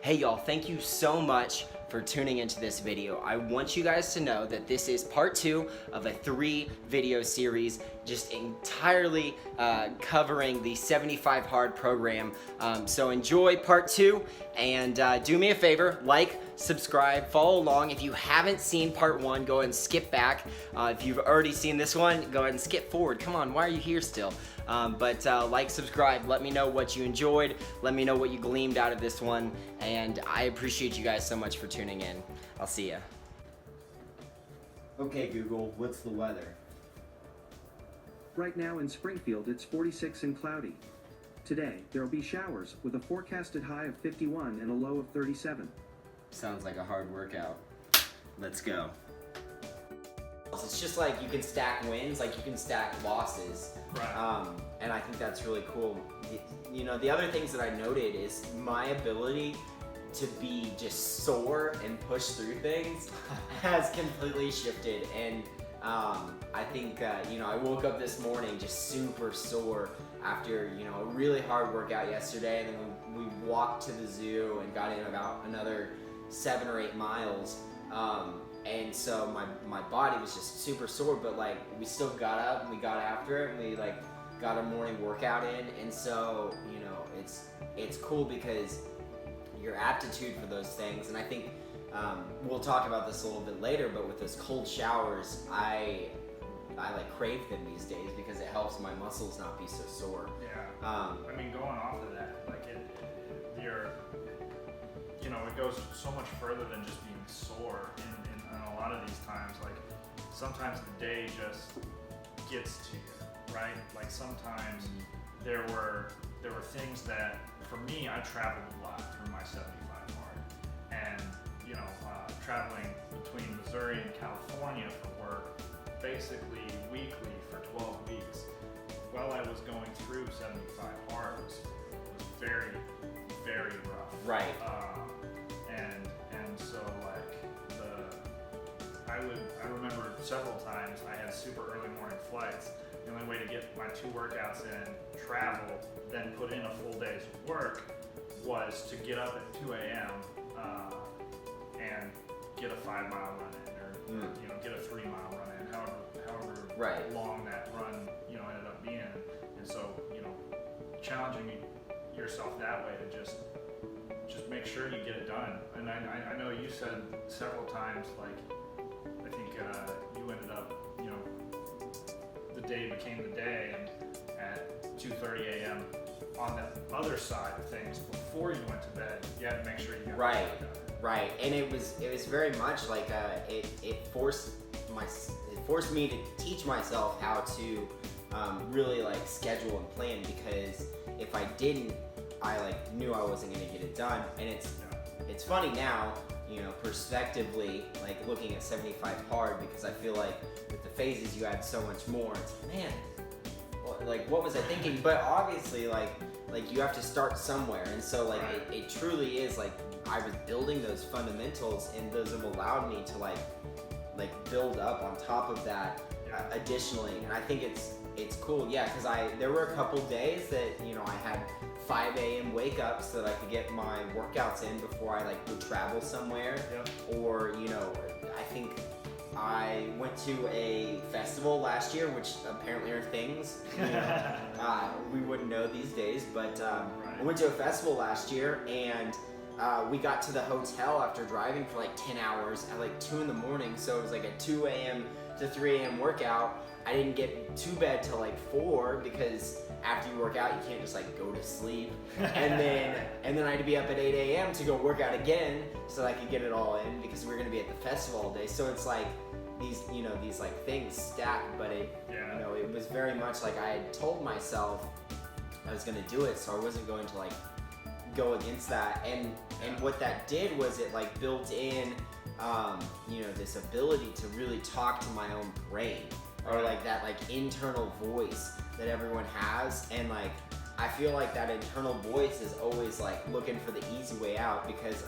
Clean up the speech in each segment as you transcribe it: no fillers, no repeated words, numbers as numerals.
Hey y'all, thank you so much for tuning into this video. I want you guys to know that this is part 2 of a 3 video series just entirely covering the 75 Hard program. So enjoy part 2 and do me a favor, like, subscribe, follow along. If you haven't seen part 1, go ahead and skip back. If you've already seen this one, go ahead and skip forward. Come on, why are you here still? Like, subscribe, let me know what you enjoyed, let me know what you gleamed out of this one, and I appreciate you guys so much for tuning in. I'll see ya. Okay, Google, what's the weather? Right now in Springfield, it's 46 and cloudy. Today, there'll be showers with a forecasted high of 51 and a low of 37. Sounds like a hard workout. Let's go. It's just like you can stack wins, like you can stack losses. Right. And I think that's really cool. The other things that I noted is my ability to be just sore and push through things has completely shifted. And I think, I woke up this morning just super sore after, a really hard workout yesterday. And then we walked to the zoo and got in about another 7 or 8 miles. And so my body was just super sore, but like we still got up and we got after it and we like got a morning workout in. And so, it's cool because your aptitude for those things, and I think we'll talk about this a little bit later, but with those cold showers, I like crave them these days because it helps my muscles not be so sore. Yeah. Going off of that, like it goes so much further than just being sore in a lot of these times. Like sometimes the day just gets to you, right? Like sometimes there were things that, for me, I traveled a lot through my 75 Hard, and traveling between Missouri and California for work, basically weekly for 12 weeks, while I was going through 75 Hard was very, very rough. Right. And so I remember several times I had super early morning flights. The only way to get my 2 workouts in, travel, then put in a full day's work was to get up at 2 a.m. And get a 5-mile run in, or get a 3-mile run in, however long that run ended up being. And so challenging yourself that way to just make sure you get it done. And I know you said several times, like, I think you ended up, the day became the day, and at 2:30 a.m. on the other side of things, before you went to bed, you had to make sure you got it done. Right, and it was very much like it forced me to teach myself how to really like schedule and plan, because if I didn't, I knew I wasn't gonna get it done. And it's funny now, perspectively, like looking at 75 Hard, because I feel like with the phases you add so much more. It's man, what was I thinking? But obviously, like you have to start somewhere, and so it truly is like I was building those fundamentals, and those have allowed me to like build up on top of that additionally. And I think it's cool, because there were a couple days that I had 5 a.m. wake ups so that I could get my workouts in before I would travel somewhere. Or I think I went to a festival last year, which apparently are things we wouldn't know these days, but I went to a festival last year, and we got to the hotel after driving for 10 hours at 2 in the morning, so it was a 2 a.m. to 3 a.m. workout. I didn't get to bed till 4, because after you work out, you can't just go to sleep. And then I had to be up at 8 a.m. to go work out again so that I could get it all in, because we were gonna be at the festival all day. So it's these things stack, but it was very much like I had told myself I was gonna do it, so I wasn't going to go against that. And what that did was it built in this ability to really talk to my own brain, or that internal voice that everyone has. And I feel like that internal voice is always looking for the easy way out, because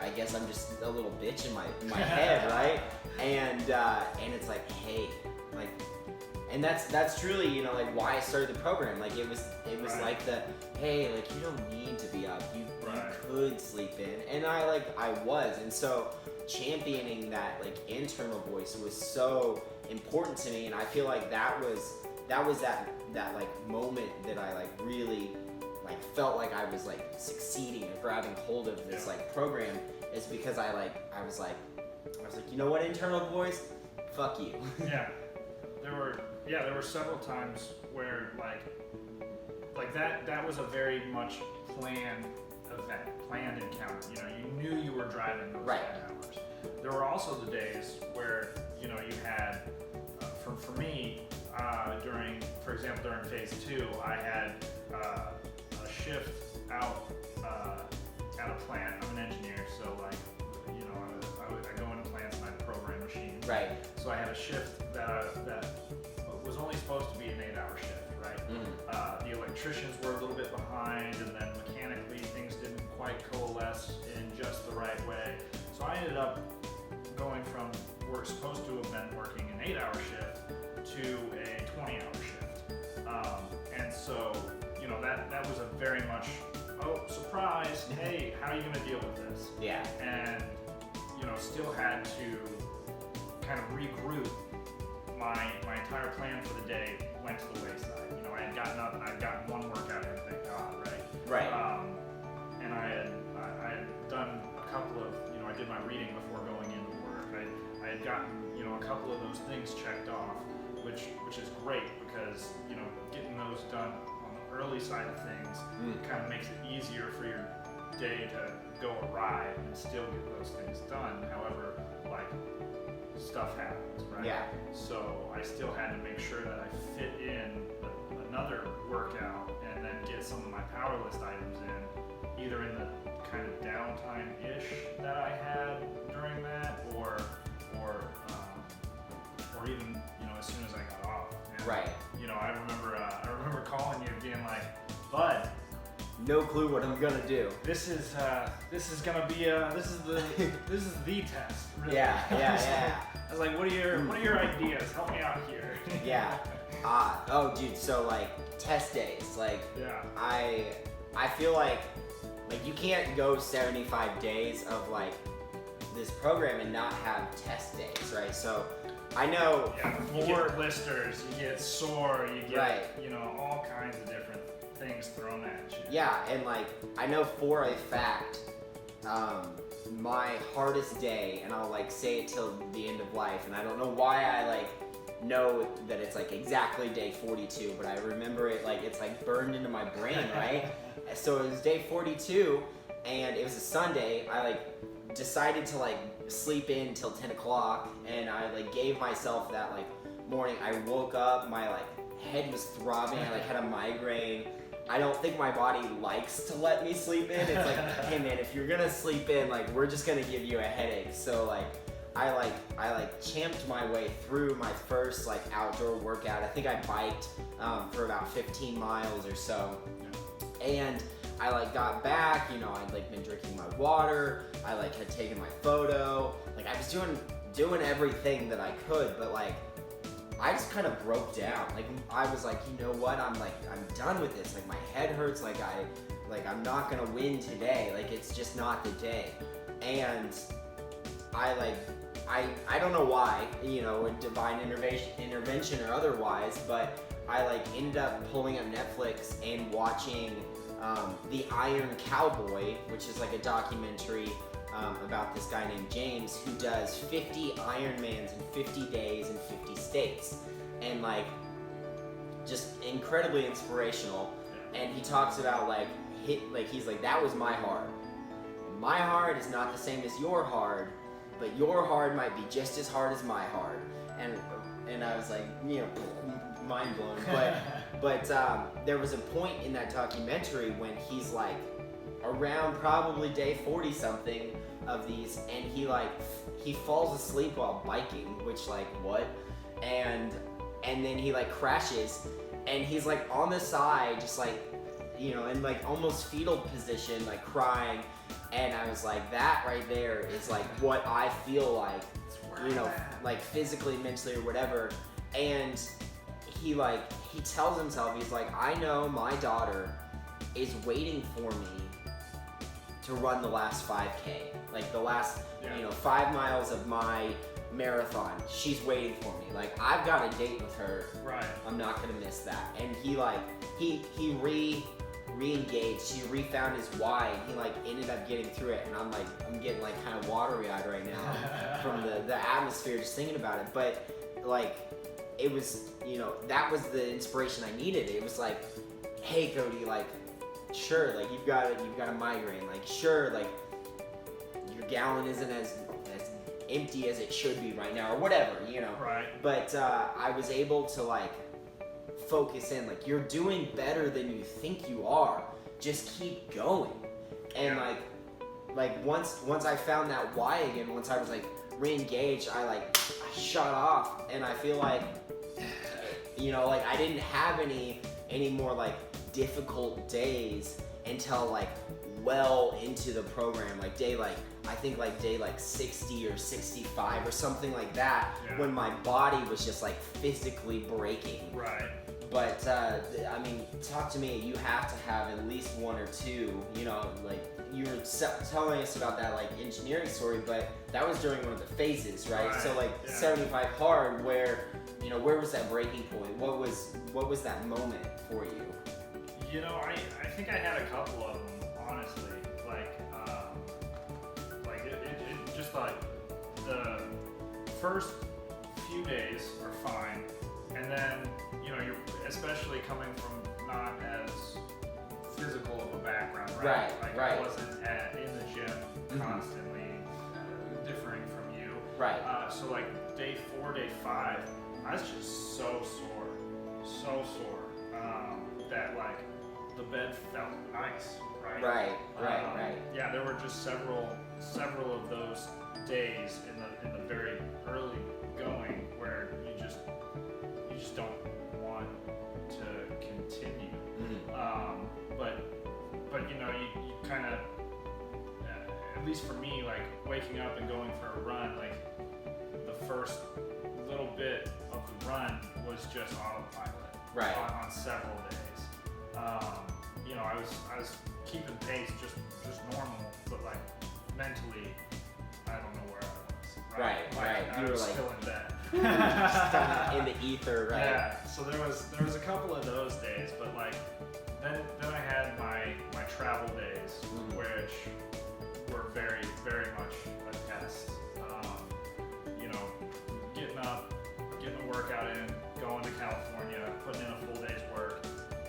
I guess I'm just a little bitch in my head, right? And it's hey, and that's truly why I started the program. It was hey, you don't need to be up. You could sleep in, and I was, and so championing that like internal voice was so important to me, and I feel like that was that like moment that I like really like felt like I was like succeeding or grabbing hold of this like program, is because I was like, you know what, internal voice, fuck you. Yeah, there were several times where like that was a very much planned event, planned encounter. You know, you knew you were driving those 10 hours. There were also the days where, you know, you had, for me, for example, during phase 2, I had a shift out at a plant. I'm an engineer, so like, you know, I go into plants and I program machines. Right. So I had a shift that was only supposed to be an 8-hour shift, right? Mm-hmm. The electricians were a little bit behind, and then mechanically things didn't quite coalesce in just the right way. So I ended up going from we're supposed to have been working an 8-hour shift to a 20-hour shift. And so, you know, that was a very much, oh, surprise, hey, how are you going to deal with this? Yeah. And, you know, still had to kind of regroup. My entire plan for the day went to the wayside. You know, I had gotten up and I'd gotten one workout in, thank God, right? Right. And I had done a couple of, you know, I did my reading before going into work. I had gotten, you know, a couple of those things checked off, which is great, because, you know, getting those done on the early side of things kind of makes it easier for your day to go awry and still get those things done. However, like, stuff happens, right? Yeah. So I still had to make sure that I fit in another workout and then get some of my power list items in, either in the kind of downtime-ish that I had during that, or even, you know, as soon as I got off. And, Right. You know, I remember calling you and being like, "Bud, No clue what I'm gonna do. this is gonna be this is the test." Really. Yeah. I was like, what are your ideas? Help me out here. Yeah. Oh, dude. So like test days, like Yeah. I feel like you can't go 75 days of like this program and not have test days, right? So I know You get blisters, you get sore, you get you know, all kinds of different things thrown at you. Yeah, and like I know for a fact, my hardest day, and I'll like say it till the end of life, and I don't know why I like know that it's like exactly day 42, but I remember it like it's like burned into my brain, right? So it was day 42, and it was a Sunday. I like decided to like sleep in till 10 o'clock, and I like gave myself that like morning. I woke up, my like head was throbbing, I like had a migraine. I don't think my body likes to let me sleep in. It's like, hey man, if you're gonna sleep in, like we're just gonna give you a headache. So like I champed my way through my first like outdoor workout. I think I biked for about 15 miles or so, and I like got back. You know, I'd like been drinking my water. I like had taken my photo. Like I was doing everything that I could, but like I just kind of broke down. Like I was like, you know what? I'm done with this. Like my head hurts. I'm not gonna win today. Like it's just not the day. And I don't know why, you know, a divine intervention or otherwise, but I like ended up pulling up Netflix and watching The Iron Cowboy, which is like a documentary about this guy named James who does 50 Ironmans in 50 days in 50 states, and like just incredibly inspirational. And he talks about he's like, that was my hard. My hard is not the same as your hard, but your hard might be just as hard as my hard. And I was like, you know, mind blown. But there was a point in that documentary when he's like around probably day 40 something of these, and he falls asleep while biking, which like what? And then he like crashes, and he's like on the side, just like, you know, in like almost fetal position, like crying. And I was like, that right there is like what I feel like, you know, like physically, mentally, or whatever. And he tells himself, he's like, I know my daughter is waiting for me to to run the last 5K, like the last, Yeah. 5 miles of my marathon. She's waiting for me. Like, I've got a date with her. Right. I'm not gonna miss that. And he re-engaged. He refound his why, and he ended up getting through it. And I'm getting kind of watery-eyed right now from the atmosphere just thinking about it. But it was, that was the inspiration I needed. It was like, hey Cody, sure, you've got a migraine, sure, your gallon isn't as empty as it should be right now, or whatever, Right. But I was able to focus in, you're doing better than you think you are. Just keep going. And once I found that why again, once I was re-engaged, I shot off, and I feel I didn't have any more difficult days until well into the program, day I think day 60 or 65 or something like that, Yeah. when my body was just physically breaking. Right. But talk to me. You have to have at least one or two. You were telling us about that engineering story, but that was during one of the phases, right? Right. So Yeah. 75 hard, where where was that breaking point? What was that moment for you? I think I had a couple of them, honestly. It just the first few days are fine, and then you're especially coming from not as physical of a background, right? Right. I wasn't in the gym constantly, differing from you. Right. So day 4, day 5, I was just so sore, that the bed felt nice, right? Right. Yeah, there were just several of those days in the very early going where you just don't want to continue. But you kind of, at least for me, waking up and going for a run, the first little bit of the run was just autopilot. Right. On several days. I was keeping pace just normal, but mentally, I don't know where I was. Right. I You were was still in bed. just in the ether, right? Yeah. So there was a couple of those days, but then I had my travel days, which were very, very much a test. Getting up, getting a workout in, going to California, putting in a full day's work,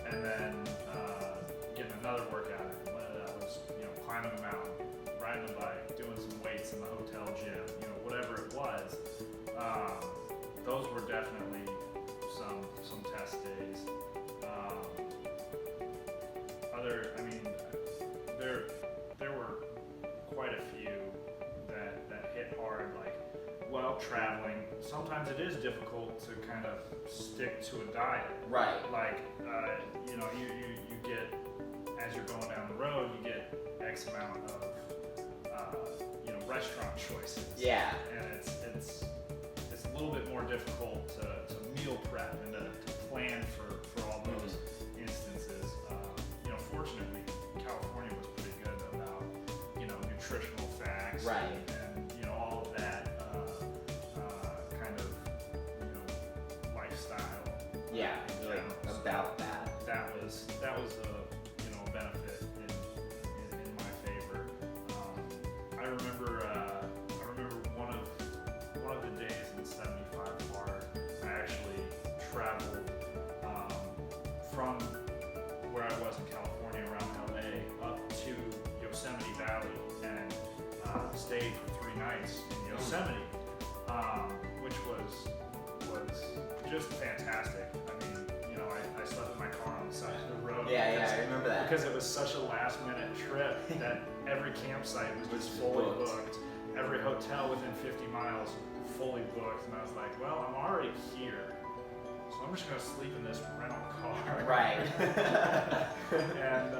and then getting another workout in, whether that was climbing a mountain, riding a bike, doing some weights in the hotel gym, whatever it was. Those were definitely some test days. There were quite a few that hit hard, while traveling. Sometimes it is difficult to kind of stick to a diet. Right. You get, as you're going down the road, you get X amount of restaurant choices. Yeah. And it's a little bit more difficult to meal prep and to plan for all those instances. Fortunately, California was pretty good about nutritional facts. Right. And all of that kind of lifestyle. Yeah. About that. That was a benefit in my favor. I remember one of the days in 75 hard, I actually traveled from where I was in California around LA up to Yosemite Valley and stayed for 3 nights in Yosemite, which was just fantastic. I slept in my car on the side of the road. Yeah, I remember that. Because it was such a last-minute trip that every campsite was just fully booked. Every hotel within 50 miles fully booked, and I was like, well, I'm already here, so I'm just gonna sleep in this rental car. Right. And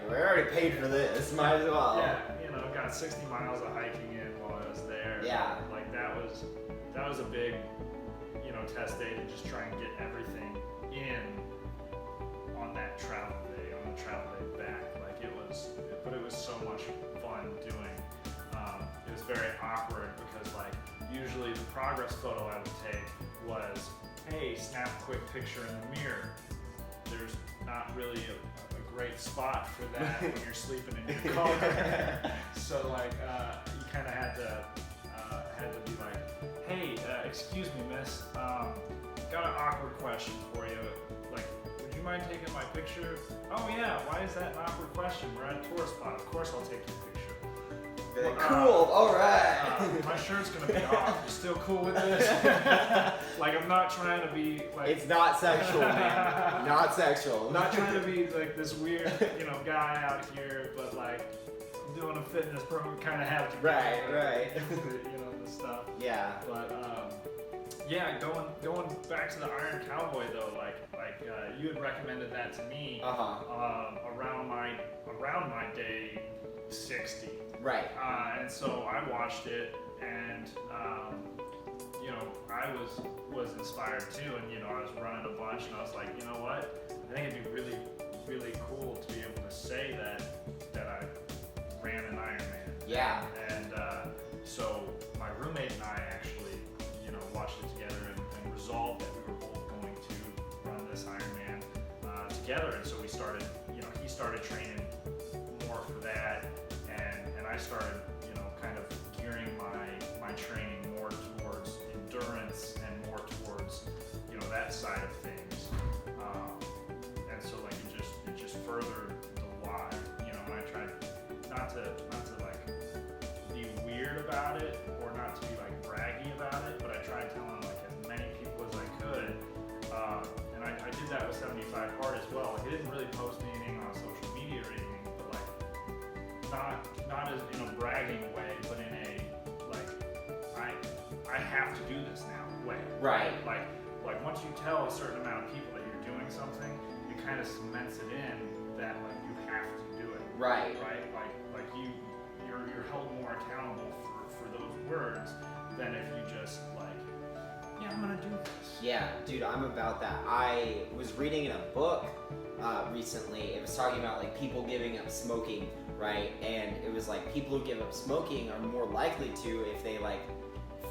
we already paid for this. Might as well. yeah, got 60 miles of hiking in while I was there. Yeah. That was a big, test day to just try and get everything in on that travel day, on the travel day back. It was it was so much fun doing. It was very awkward because like usually the progress photo I would take was, hey, snap a quick picture in the mirror. There's not really a great spot for that when you're sleeping in your car. So like you kind of had to be like, hey, excuse me, miss, got an awkward question for you. Like, would you mind taking my picture? Oh yeah, why is that an awkward question? We're at a tourist spot. Of course I'll take your picture. Like, cool, alright. My shirt's gonna be off. You still cool with this? Like, I'm not trying to be like. It's not sexual, man. Not sexual. I'm not trying to be like this weird, guy out here, but like, I'm doing a fitness program, kind of have to. Right. The stuff. Yeah. But yeah, going back to the Iron Cowboy though, like you had recommended that to me. Around my day 60. Right. And so I watched it, and I was inspired too, and I was running a bunch, and I was like, you know what? I think it'd be really, really cool to be able to say that I ran an Ironman. Yeah. And so my roommate and I actually, watched it together and resolved that we were both going to run this Ironman together, and so we started. He started training more for that. And I started, kind of gearing my training more towards endurance and more towards, that side of things. And so like it just furthered the why, and I tried not to like be weird about it or not to be like braggy about it, but I tried telling like as many people as I could. And I did that with 75 Hard as well. Like, I didn't really post anything on social media or anything, but like not as in a bragging way, but in a like I have to do this now way. Right. Like once you tell a certain amount of people that you're doing something, it kind of cements it in that like you have to do it. Right. Right. Like you're held more accountable for those words than if you just like, yeah, I'm gonna do this. Yeah, dude, I'm about that. I was reading in a book recently. It was talking about like people giving up smoking, right? And it was like people who give up smoking are more likely to if they like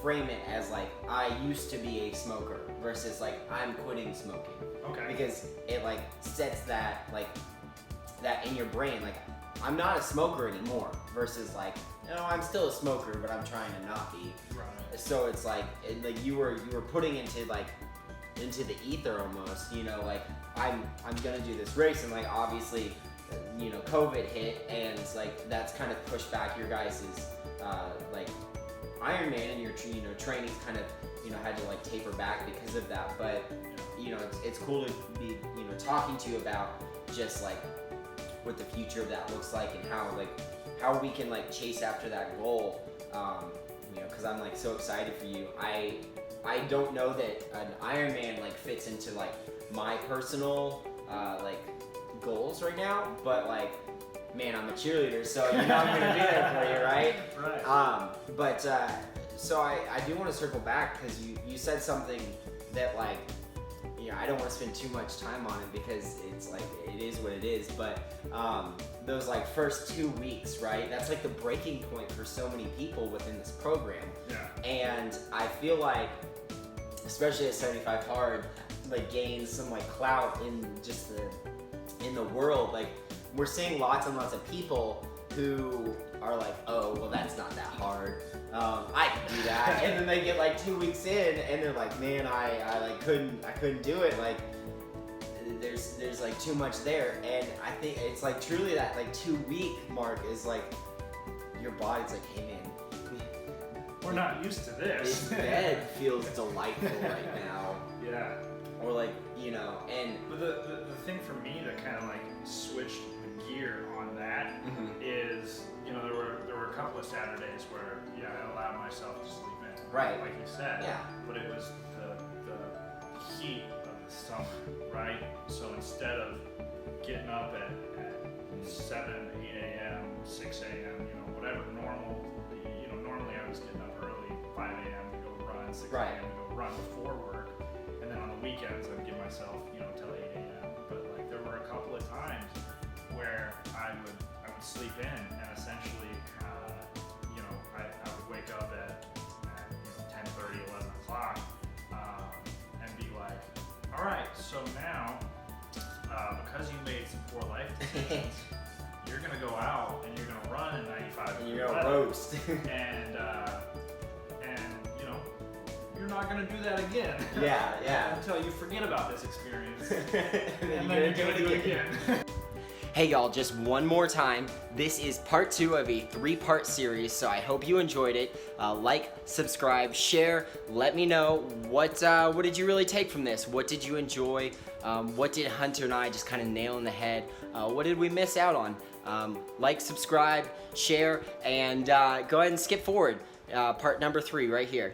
frame it as like I used to be a smoker versus like I'm quitting smoking. Okay. Because it like sets that like that in your brain, like I'm not a smoker anymore versus like, I'm still a smoker, but I'm trying to not be. Right. So it's like you were putting into the ether almost, like I'm gonna do this race, and like obviously, COVID hit, and it's like that's kind of pushed back your guys's like Ironman, and your training's kind of had to like taper back because of that. But it's cool to be talking to you about just like what the future of that looks like and how we can like chase after that goal. Because I'm like so excited for you. I don't know that an Ironman like fits into like my personal like goals right now, but like, man, I'm a cheerleader, so I'm gonna be there for you, right? Right. So I do want to circle back because you said something that like, I don't want to spend too much time on it because it's like it is what it is, but those like first 2 weeks, right? That's like the breaking point for so many people within this program. Yeah. And I feel like, especially at 75 Hard, like gains some like clout in just in the world. Like we're seeing lots and lots of people who are like, oh, well, that's not that hard. I can do that. And then they get like 2 weeks in and they're like, man, I like couldn't do it. Like there's like too much there. And I think it's like truly that like 2 week mark is like your body's like, hey man, we're not used to this. This bed feels delightful right now. Yeah. Or like, and but the thing for me that kind of like switched the gear on that is, there were a couple of Saturdays where I allowed myself to sleep in. Right. Like you said. Yeah. But it was the heat of the summer, right? So instead of getting up at 7, 8 a.m., 6 a.m., whatever normal, normally I was getting up early, 5 a.m. to go run, 6 a.m. to go run before work. And then on the weekends, I'd give myself, till 8 a.m. But like there were a couple of times where I would sleep in, and essentially, I would wake up at 10:30, 11 o'clock, and be like, all right, so now, because you made some poor life decisions, you're gonna go out and you're gonna run in 95 And you're gonna roast. and you're not gonna do that again. Yeah. Until you forget about this experience, And then you're gonna do it again. Hey y'all, just one more time. This is part 2 of a 3-part series, so I hope you enjoyed it. Like, subscribe, share. Let me know what did you really take from this? What did you enjoy? What did Hunter and I just kind of nail in the head? What did we miss out on? Like, subscribe, share, and go ahead and skip forward. Part number 3 right here.